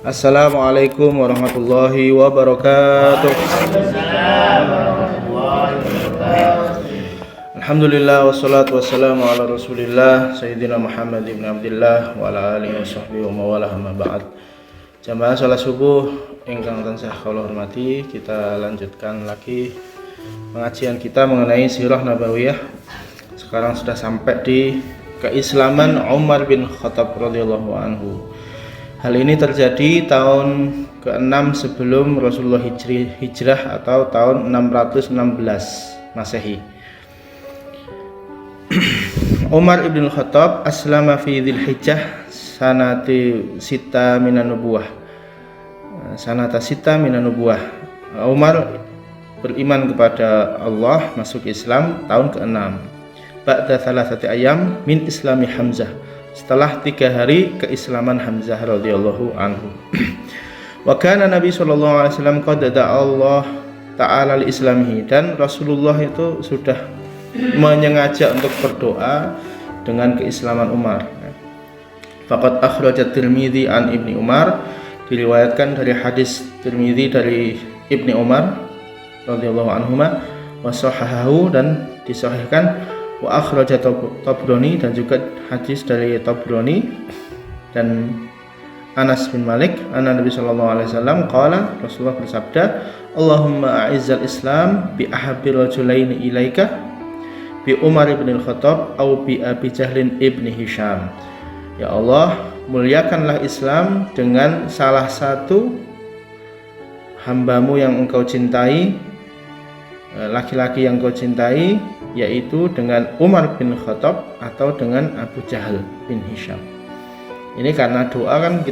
Assalamualaikum warahmatullahi wabarakatuh. Alhamdulillah wassalatu wassalamu ala Rasulillah Sayyidina Muhammad ibn Abdillah wa ala alihi washabbihi wa mawalah amma ba'd. Jamaah salat subuh ingkang tansah kula hormati, kita lanjutkan lagi pengajian kita mengenai sirah nabawiyah. Sekarang sudah sampai di keislaman Umar bin Khattab radhiyallahu anhu. Hal ini terjadi tahun ke-6 sebelum Rasulullah hijrah atau tahun 616 Masehi. Umar bin Khattab aslama fi Dzulhijjah sanati sita minan nubuwah. Sanata sita minan nubuwah. Umar beriman kepada Allah, masuk Islam tahun ke-6. Ba'da thalathati ayyam min islami Hamzah, setelah 3 hari keislaman Hamzah radhiyallahu anhu. Wa kana Nabi sallallahu alaihi wasallam qad da'a Allah ta'ala li islamihi, dan Rasulullah itu sudah menyengaja untuk berdoa dengan keislaman Umar. Faqad akhrajat Tirmidzi an Ibni Umar, diriwayatkan dari hadis Tirmidzi dari Ibni Umar radhiyallahu anhuma, wa sahahahu, dan disahihkan, wa akhrajat Tabrani, dan juga hadis dari Tabrani dan Anas bin Malik, anna Nabi sallallahu alaihi wasallam qala, Rasulullah bersabda, Allahumma a'izzal Islam bi ahabbi rajulaini ilaika, bi Umar ibn al-Khattab au bi Abi Jahlin ibn Hisham. Ya Allah, muliakanlah Islam dengan salah satu hambamu yang engkau cintai, laki-laki yang engkau cintai, yaitu dengan Umar bin Khattab atau dengan Abu Jahal bin Hisham. Ini karena doa kan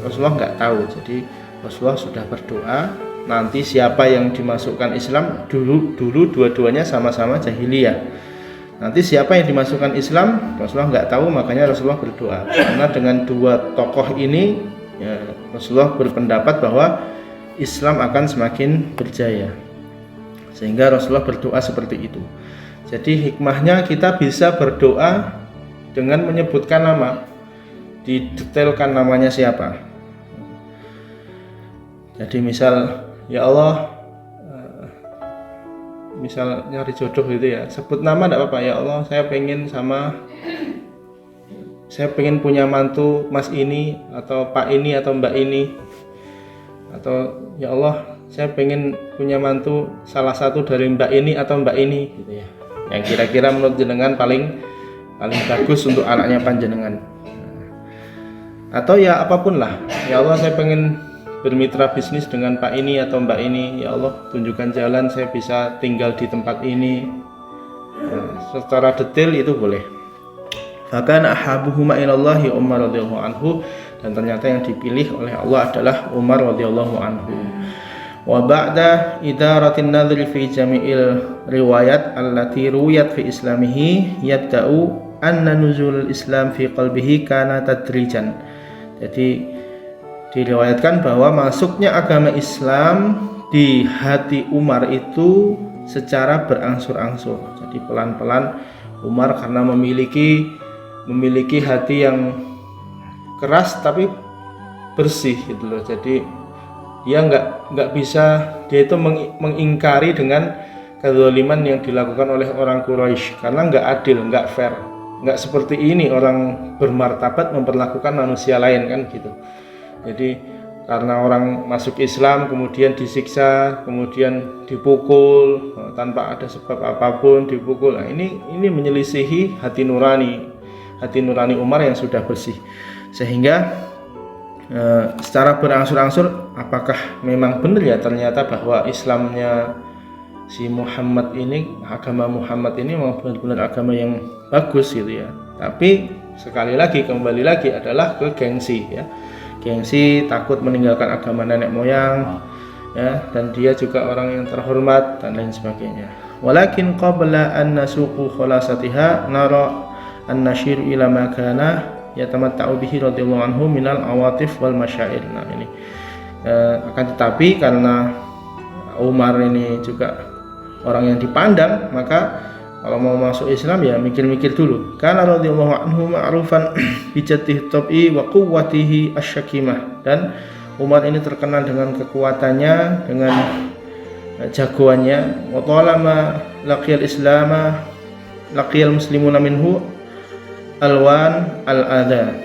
Rasulullah nggak tahu, jadi Rasulullah sudah berdoa nanti siapa yang dimasukkan Islam. Dulu dua-duanya sama-sama jahiliyah. Nanti siapa yang dimasukkan Islam Rasulullah nggak tahu, makanya Rasulullah berdoa. Karena dengan dua tokoh ini ya, Rasulullah berpendapat bahwa Islam akan semakin berjaya, sehingga Rasulullah berdoa seperti itu. Jadi hikmahnya kita bisa berdoa dengan menyebutkan nama, didetailkan namanya siapa. Jadi misal, ya Allah, misal nyari jodoh gitu ya, sebut nama tidak apa-apa. Ya Allah, saya pengen punya mantu Mas ini, atau Pak ini, atau Mbak ini. Atau ya Allah, saya pengen punya mantu salah satu dari Mbak ini atau Mbak ini gitu ya, yang kira-kira menurut jenengan paling bagus untuk anaknya panjenengan. Atau ya apapun lah, ya Allah, saya pengen bermitra bisnis dengan Pak ini atau Mbak ini. Ya Allah, tunjukkan jalan saya bisa tinggal di tempat ini. Secara detail itu boleh. Bahkan ahabuhuma ilallahi Umar radhiyallahu anhu, dan ternyata yang dipilih oleh Allah adalah Umar radhiyallahu anhu. Wa ba'da idaratin nadhri fi jami'il riwayat allati ruwiyat fi islamihi yabda'u anna nuzulul Islam fi qalbihi kana tadrijan. Jadi diriwayatkan bahwa masuknya agama Islam di hati Umar itu secara berangsur-angsur. Jadi pelan-pelan Umar, karena memiliki hati yang keras tapi bersih gitu loh. Jadi dia nggak bisa, dia itu mengingkari dengan kezaliman yang dilakukan oleh orang Quraisy, karena nggak adil, nggak fair, nggak seperti ini orang bermartabat memperlakukan manusia lain kan gitu. Jadi karena orang masuk Islam kemudian disiksa, kemudian dipukul tanpa ada sebab apapun, dipukul. Nah, ini menyelisihi hati nurani Umar yang sudah bersih, sehingga secara berangsur-angsur, apakah memang benar ya ternyata bahwa Islamnya si Muhammad ini, agama Muhammad ini memang benar-benar agama yang bagus gitu ya. Tapi kembali lagi adalah ke gengsi ya. Gengsi, takut meninggalkan agama nenek moyang ya, dan dia juga orang yang terhormat dan lain sebagainya. Walakin qabla an nasuqu khulasatiha nara an nashir ila ma kana yatamatta'u bihi radhiyallahu anhu minal awatif wal masyair. Nah ini akan tetapi karena Umar ini juga orang yang dipandang, maka kalau mau masuk Islam ya mikir-mikir dulu. Karena radhiyallahu anhu ma'rufan bi jaddihi tabi wa quwwatihi asyakimah, dan Umar ini terkenal dengan kekuatannya, dengan jagoannya. Wa talama laqiyal islama laqiyal muslimuna minhu alwan al-adha.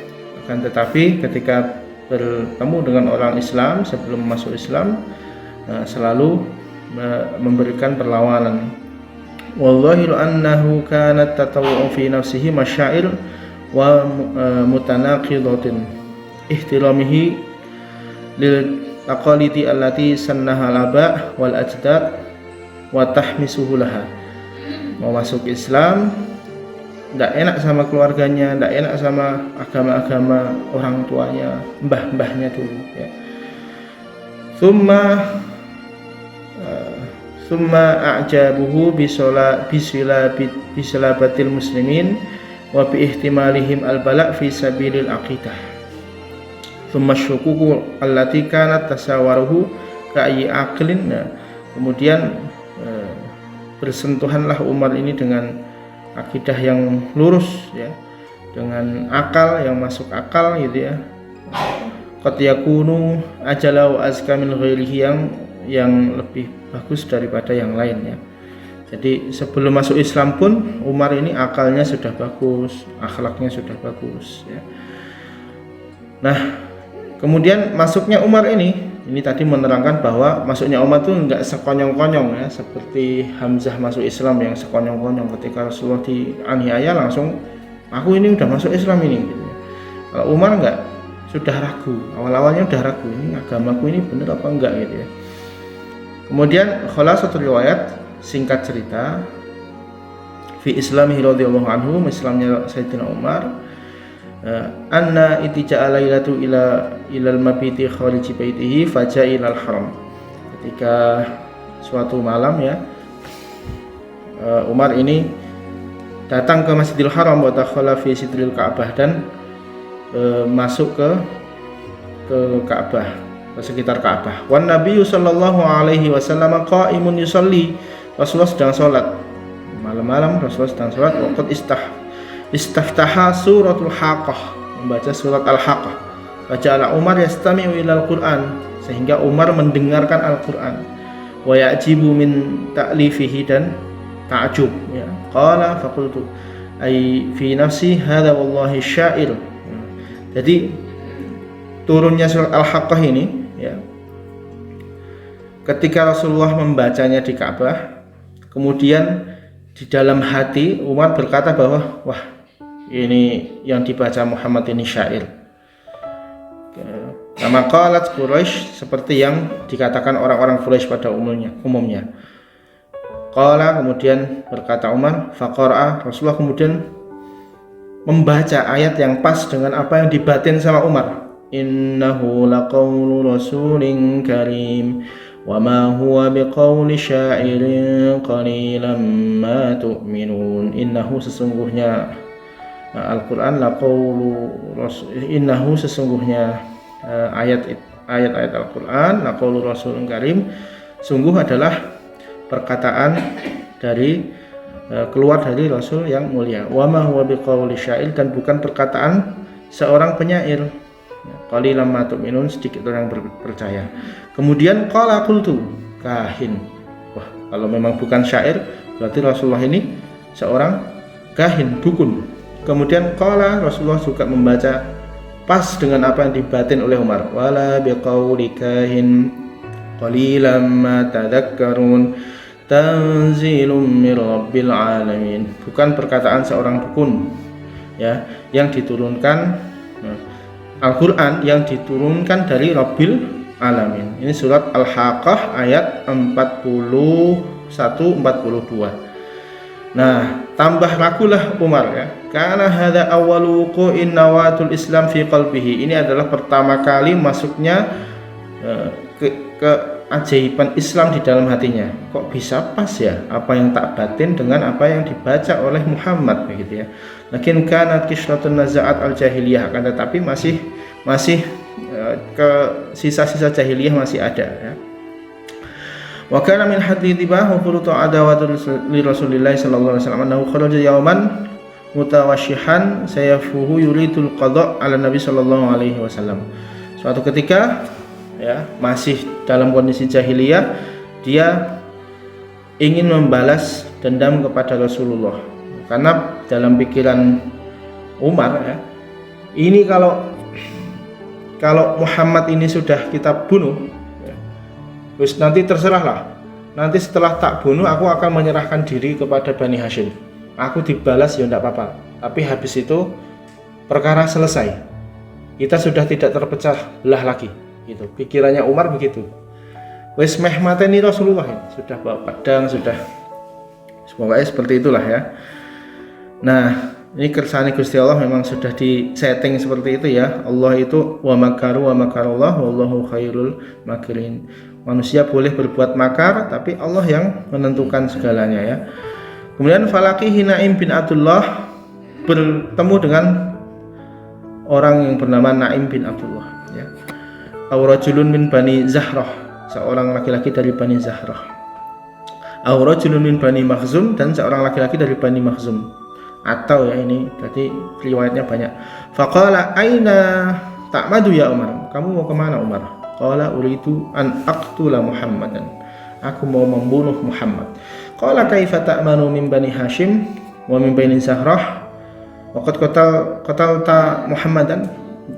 Akan tetapi ketika bertemu dengan orang Islam sebelum masuk Islam, selalu memberikan perlawanan. Wallahi annahu kanat tatawwu fi nafsihi masyair wa mutanaqidatin ihtiramihi lil taqalidi allati sannaha al-aba wal ajdad wa tahmisuhu laha. Mau masuk Islam tidak enak sama keluarganya, tidak enak sama agama-agama orang tuanya, mbah-mbahnya dulu ya. Summa a'jabuhu bisilabatil muslimin wa biihtimalihim al-bala' fi sabilil aqidah. Summa syukuku allati kanat tasawaruhu ka'yi aqlin. Kemudian bersentuhanlah Umar ini dengan akidah yang lurus ya, dengan akal yang masuk akal gitu ya. Qad yakunu ajala wa azka min ghairihi, yang lebih bagus daripada yang lain ya. Jadi sebelum masuk Islam pun Umar ini akalnya sudah bagus, akhlaknya sudah bagus ya. Nah, kemudian masuknya Umar ini tadi menerangkan bahwa masuknya Umar itu enggak sekonyong-konyong ya, seperti Hamzah masuk Islam yang sekonyong-konyong. Ketika Rasulullah dianiaya langsung, aku ini udah masuk Islam ini gitu ya. Kalau Umar enggak, sudah ragu, awal-awalnya udah ragu, ini agamaku ini benar apa enggak gitu ya. Kemudian khulasatul riwayat, singkat cerita, fi islamihi radhiyallahu anhu, Islamnya Sayyidina Umar, anna itija alailatu ilal mabiti khariji baitihi faja ilal haram. Ketika suatu malam ya, Umar ini datang ke Masjidil Haram wa dakhala fi sidril Ka'bah, dan masuk ke Ka'bah, ke sekitar Ka'bah. Wan Nabi sallallahu alaihi wasallam qa'imun yusalli. Rasulullah sedang salat. Malam-malam Rasulullah sedang salat, waqad istaftaha suratul Haqqah, membaca surat Al-Haqqah. Baca'ala Umar yastami'u ilal Qur'an, sehingga Umar mendengarkan Al-Qur'an. Wa ya'jibu min ta'lifihi, dan ta'jub ya. Qala faqultu ay fi nafsi hadza wallahi syair. Jadi turunnya surat Al-Haqqah ini ya, ketika Rasulullah membacanya di Ka'bah, kemudian di dalam hati Umar berkata bahwa wah, ini yang dibaca Muhammad ini syair. Kama qalat Quraisy, seperti yang dikatakan orang-orang Quraisy pada umumnya. Qala, kemudian berkata Umar, faqara'a, Rasulullah kemudian membaca ayat yang pas dengan apa yang dibatin sama Umar. Innahu laqaulu rasulin karim wa ma huwa biqauli syairin qalilan ma tu'minun. Innahu, sesungguhnya Al-Qur'an, laqaulu rasul, innahu, sesungguhnya ayat-ayat Al-Qur'an, laqaulu rasulun karim, sungguh adalah perkataan dari keluar dari Rasul yang mulia. Wa ma huwa biqauli syair, dan bukan perkataan seorang penyair. Qalilan ma tu'minun, sedikit orang yang percaya. Kemudian qala qultu, kahin. Wah, kalau memang bukan syair, berarti Rasulullah ini seorang kahin, dukun. Kemudian qala, Rasulullah juga membaca pas dengan apa yang dibatin oleh Umar. Wala biqauli kahin qalilan ma tadhakkarun tanzilum mir rabbil alamin. Bukan perkataan seorang dukun ya, yang diturunkan Al-Qur'an yang diturunkan dari Rabbil Alamin. Ini surat Al-Haqqah ayat 41-42. Nah, tambah ragulah Umar ya. Karena hadza awwalu wuqu'in nawatul Islam fi qalbihi. Ini adalah pertama kali masuknya keajaiban Islam di dalam hatinya. Kok bisa pas ya apa yang tak batin dengan apa yang dibaca oleh Muhammad begitu ya. Lakin kanat kisratun nazaat al-jahiliyah, akan tetapi masih ke sisa-sisa jahiliyah masih ada ya. Wa kana min hadithibah wa furutu adawatul li Rasulillah sallallahu alaihi wasallam annahu kharaja yawman mutawashshihan sayafuhu yuridul qada' ala Nabi sallallahu alaihi wasallam. Suatu ketika ya, masih dalam kondisi jahiliyah, dia ingin membalas dendam kepada Rasulullah. Karena dalam pikiran Umar ya, ini kalau Muhammad ini sudah kita bunuh ya, terus nanti terserahlah. Nanti setelah tak bunuh aku akan menyerahkan diri kepada Bani Hashim. Aku dibalas ya enggak apa-apa. Tapi habis itu perkara selesai. Kita sudah tidak terpecah belah lagi. Gitu. Pikirannya Umar begitu. Wis meh mateni Rasulullah ya. Sudah bawa pedang, sudah. Semoga seperti itulah ya. Nah, ini kersane Gusti Allah memang sudah di setting seperti itu ya. Allah itu wa makaru wa makarullah wallahu khairul makirin. Manusia boleh berbuat makar, tapi Allah yang menentukan segalanya ya. Kemudian Falaqihi Naim bin Abdullah bertemu dengan orang yang bernama Naim bin Abdullah ya. Aurajulun min Bani Zahrah, seorang laki-laki dari Bani Zahrah. Aurajulun min Bani Makhzum, dan seorang laki-laki dari Bani Makhzum. Atau ya, ini berarti riwayatnya banyak. Faqala aina ta'madu ya Umar, kamu mau kemana Umar? Qala uridu an aqtula Muhammadan, aku mau membunuh Muhammad. Qala kaifa ta'manu min Bani Hashim wa min Bani Zahrah wa qad qatalta Muhammadan,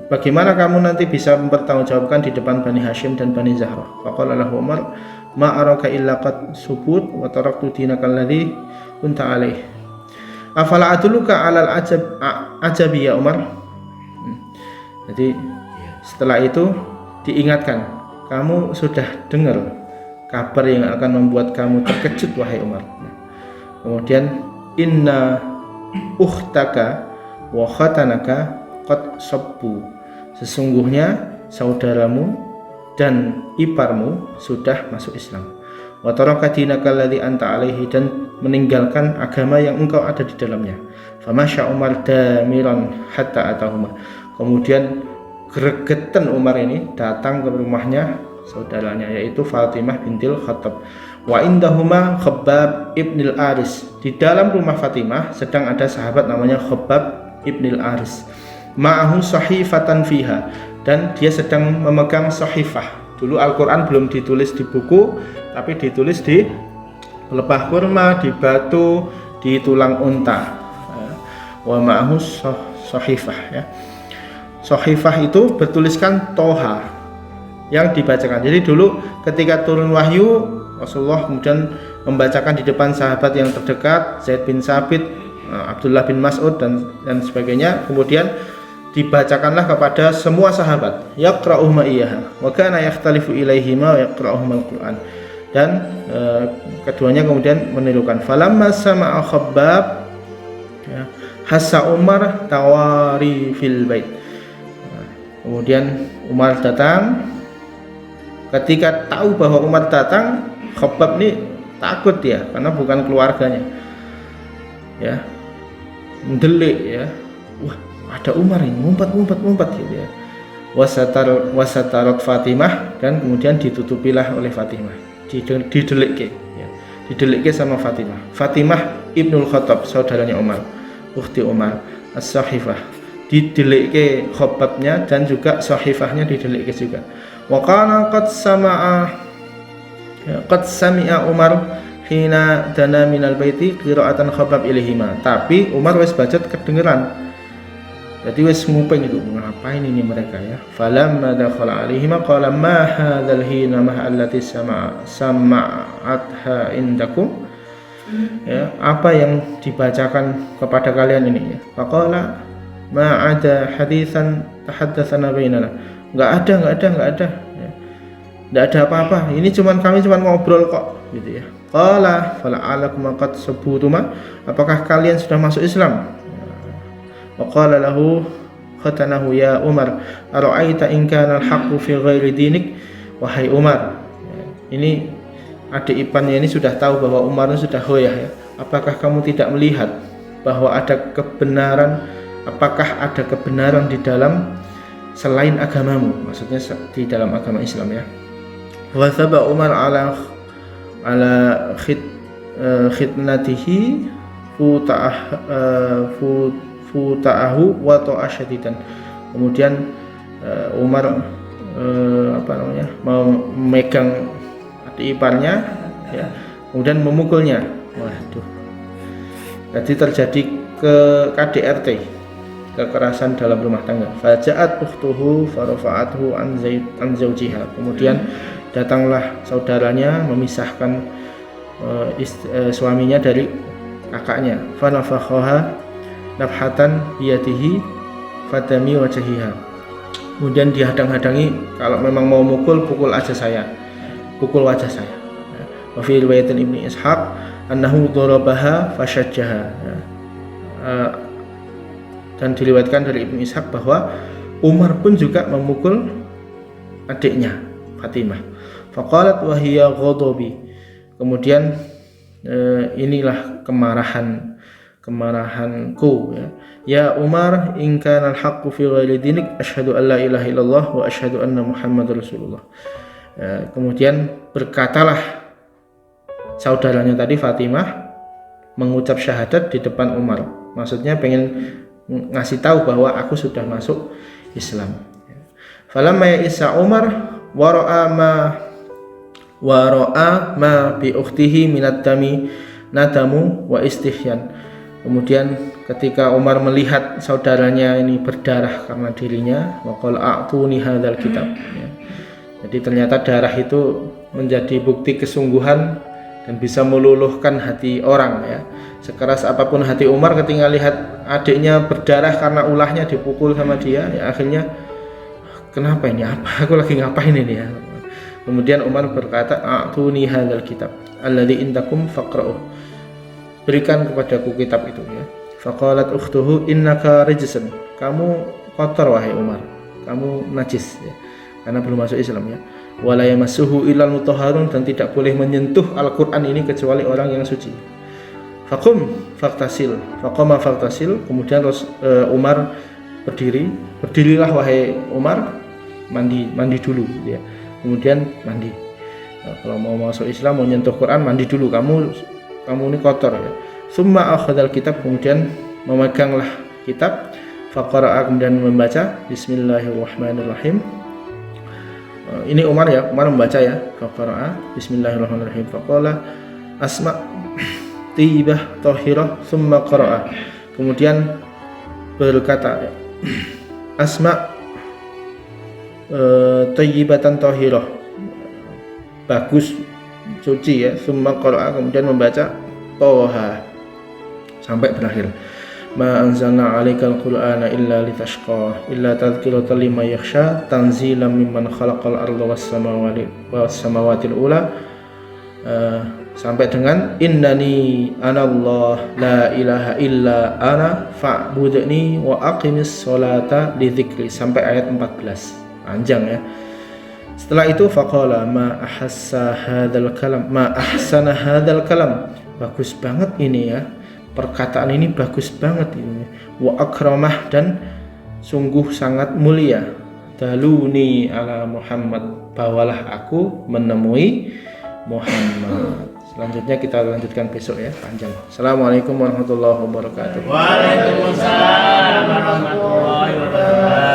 bagaimana kamu nanti bisa mempertanggungjawabkan di depan Bani Hashim dan Bani Zahrah? Faqala lahu Umar ma araka illa qad subut wa taraktu dinaka alladhi kunta alaih. Afala aduluka alal ajabi ya Umar. Jadi setelah itu diingatkan, kamu sudah dengar kabar yang akan membuat kamu terkejut wahai Umar. Kemudian inna ukhtaka wa khatanaka qad sabbu, sesungguhnya saudaramu dan iparmu sudah masuk Islam. Wa taraka dinaka alladhi anta alaihi, dan meninggalkan agama yang engkau ada di dalamnya. Famasya Umar damiran hatta atahuma, kemudian gregetan Umar ini datang ke rumahnya saudaranya, yaitu Fatimah bintil Khattab. Wa indahuma Khabbab ibnil Aris, di dalam rumah Fatimah sedang ada sahabat namanya Khabbab ibnil Aris. Ma'ahu sahifatan fiha, dan dia sedang memegang sahifah. Dulu Al-Quran belum ditulis di buku, tapi ditulis di pelepah kurma, di batu, di tulang unta. Wa ma'ahu sahifah ya. Sahifah itu bertuliskan Toha yang dibacakan. Jadi dulu ketika turun wahyu, Rasulullah kemudian membacakan di depan sahabat yang terdekat, Zaid bin Sabit, Abdullah bin Mas'ud dan sebagainya. Kemudian dibacakanlah kepada semua sahabat. Yaqra'u ma iyyaha wa kana yakhtalifu ilaihima wa yaqra'uhum al-Qur'an. Dan keduanya kemudian menirukan. Falamma sama'a Khabbab ya, hassa Umar tawari fil bait. Kemudian Umar datang. Ketika tahu bahwa Umar datang, Khabbab ini takut ya, karena bukan keluarganya. Ya, mendelik ya. Wah, ada Umar ini, ngumpet gitu ya. Wasatarat Fatimah, dan kemudian ditutupilah oleh Fatimah. Didelikke ya. Didelikke sama Fatimah. Fatimah ibnul Khattab, saudaranya Umar, ukhti Umar, as-sahifah. Didelikke Khabbabnya, dan juga sahifahnya didelikke juga. Wa kana qad sami'a Umar hina dana minal baiti qira'atan Khabbab ilaihima. Tapi Umar wis bacot kedengeran. Jadi wis nguping itu, ngapain ini mereka ya. Falamma dakhala alaihima qala ma hadzal hina ma allati sama'atha indakum. Ya, apa yang dibacakan kepada kalian ini ya. Faqala ma ada haditsan tahaddatsana bainana. Enggak ada ya. Enggak ada apa-apa. Ini kami cuman ngobrol kok gitu ya. Qala fala'alakum qad sabutuma, apakah kalian sudah masuk Islam? Wa qala lahu khatanahu ya Umar ara'aita in kana al-haqqu fi ghairi dinik. Wahai Umar, ini adik iparnya ini sudah tahu bahwa Umar sudah hoyah ya. Apakah kamu tidak melihat bahwa ada kebenaran, apakah ada kebenaran di dalam selain agamamu, maksudnya di dalam agama Islam ya. Wa thaba Umar ala khitnatihi futa'ahu wa ta'asyadidan. Kemudian Umar memegang adik iparnya, ya, kemudian memukulnya. Waduh, jadi terjadi ke KDRT, kekerasan dalam rumah tangga. Faja'at ukhtuhu farafa'athu an zawjiha. Kemudian datanglah saudaranya memisahkan suaminya dari kakaknya. Fanafakhaha nafhatan biyadihi fadami wajhiha. Kemudian dihadang-hadangi, kalau memang mau mukul, pukul aja saya, pukul wajah saya. Wa fi riwayatin Ibnu Ishaq annahu darabaha fashajjaha. Dan diriwayatkan dari Ibnu Ishaq bahwa Umar pun juga memukul adiknya Fatimah. Faqalat wa hiya ghadabi. Kemudian inilah kemarahanku, ya. Ya Umar, in kana al-haqqu fi ghairi dinik asyhadu an la ilaha illallah wa asyhadu anna Muhammadar Rasulullah. Kemudian berkatalah saudaranya tadi Fatimah mengucap syahadat di depan Umar. Maksudnya pengen ngasih tahu bahwa aku sudah masuk Islam. Falamma ya'isa Umar wara'a ma bi ukhtihi minad dami nadamu wa istihyan. Kemudian ketika Umar melihat saudaranya ini berdarah karena dirinya, waqala a'tuni hadzal kitab, ya. Jadi ternyata darah itu menjadi bukti kesungguhan dan bisa meluluhkan hati orang, ya. Sekeras apapun hati Umar ketika lihat adiknya berdarah karena ulahnya dipukul sama dia, ya akhirnya kenapa ini, apa aku lagi ngapain ini, ya. Kemudian Umar berkata, a'tuni hadzal kitab alladzi indakum faqra'uh. Berikan kepadaku kitab itu, ya. Faqalat ukhtuhu innaka rijsun. Kamu kotor wahai Umar. Kamu najis, ya. Karena belum masuk Islam, ya. Wala yamassuhu illal mutahharun, dan tidak boleh menyentuh Al-Qur'an ini kecuali orang yang suci. Faqum faqtasil. Faqama faqtasil. Kemudian Umar berdirilah wahai Umar, mandi dulu, ya. Kemudian mandi. Nah, kalau mau masuk Islam, mau nyentuh Quran, mandi dulu. Kamu ini kotor, ya. Summa akhadhal kitab, kemudian memeganglah kitab. Faqara'a, kemudian membaca Bismillahirrahmanirrahim. Ini Umar, ya. Umar membaca, ya. Faqara'a Bismillahirrahmanirrahim. Faqala asma' tibah tahirah summa qara'a. Kemudian berkata, asma' tayyibatan tahirah, bagus, suci, ya. Summa qara'a, kemudian membaca Toha sampai berakhir. Ma anzalna 'alaikal qur'ana illa litashqa illa tadhkiratan liman yakhsha tanzilan mimman khalaqal arda was samawati ula, sampai dengan innani anallah la ilaha illa ana fa'budni wa aqimis sholata li dzikri, sampai ayat 14. Panjang, ya. Setelah itu faqala ma ahsana hadzal kalam, bagus banget ini, ya. Perkataan ini bagus banget ini. Wa akramah, dan sungguh sangat mulia. Daluni ala Muhammad, bawalah aku menemui Muhammad. Selanjutnya kita lanjutkan besok, ya, panjang. Assalamualaikum warahmatullahi wabarakatuh. Waalaikumsalam warahmatullahi wabarakatuh.